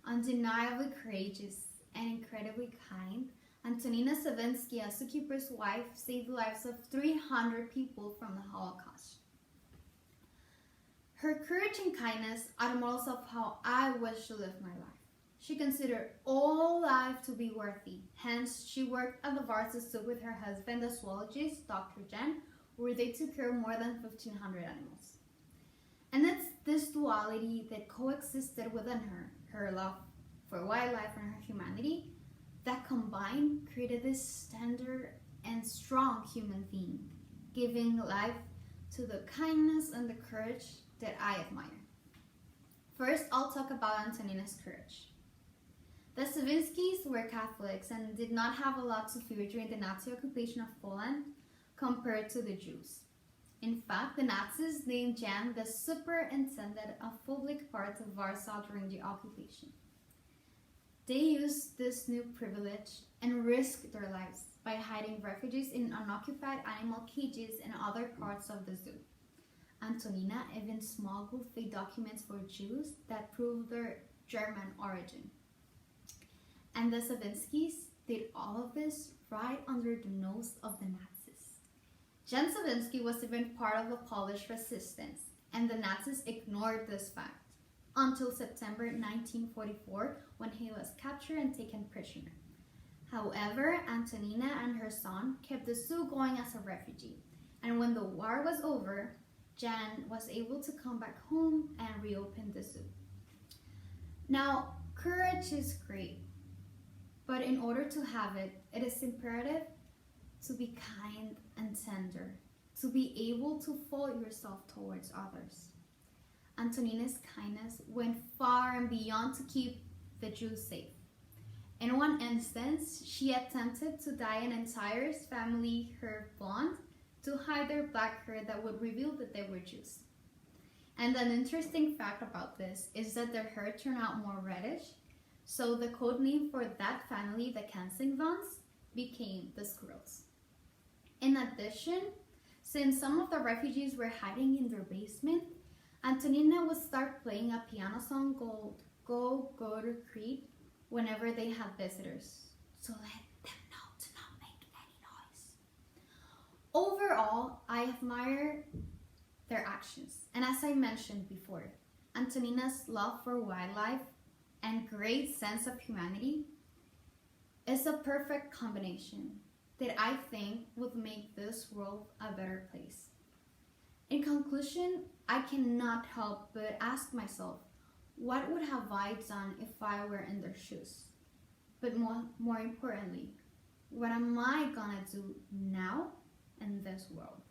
undeniably courageous, and incredibly kind, Antonina Zabinski, a zookeeper's wife, saved the lives of 300 people from the Holocaust. Her courage and kindness are the models of how I wish to live my life. She considered all life to be worthy. Hence, she worked at the Varsa Zoo with her husband, the zoologist, Dr. Jen, where they took care of more than 1,500 animals. And it's this duality that coexisted within her love for wildlife and her humanity, that combined created this tender and strong human being, giving life to the kindness and the courage that I admire. First, I'll talk about Antonina's courage. The Zabinskis were Catholics and did not have a lot to fear during the Nazi occupation of Poland compared to the Jews. In fact, the Nazis named Jan the superintendent of public parts of Warsaw during the occupation. They used this new privilege and risked their lives by hiding refugees in unoccupied animal cages in other parts of the zoo. Antonina even smuggled fake documents for Jews that proved their German origin. And the Zabinskis did all of this right under the nose of the Nazis. Jan Zabinski was even part of the Polish resistance, and the Nazis ignored this fact until September 1944, when he was captured and taken prisoner. However, Antonina and her son kept the zoo going as a refugee, and when the war was over, Jan was able to come back home and reopen the zoo. Now, courage is great, but in order to have it, it is imperative to be kind and tender, to be able to fold yourself towards others. Antonina's kindness went far and beyond to keep the Jews safe. In one instance, she attempted to dye an entire family hair blonde to hide their black hair that would reveal that they were Jews. And an interesting fact about this is that their hair turned out more reddish, so the code name for that family, the Kensingtons, became the Squirrels. In addition, since some of the refugees were hiding in their basement, Antonina would start playing a piano song called Go, Go to Creed whenever they had visitors, to let them know to not make any noise. Overall, I admire their actions. And as I mentioned before, Antonina's love for wildlife and great sense of humanity is a perfect combination that I think would make this world a better place. In conclusion, I cannot help but ask myself, what would have I done if I were in their shoes? But more importantly, what am I gonna do now in this world?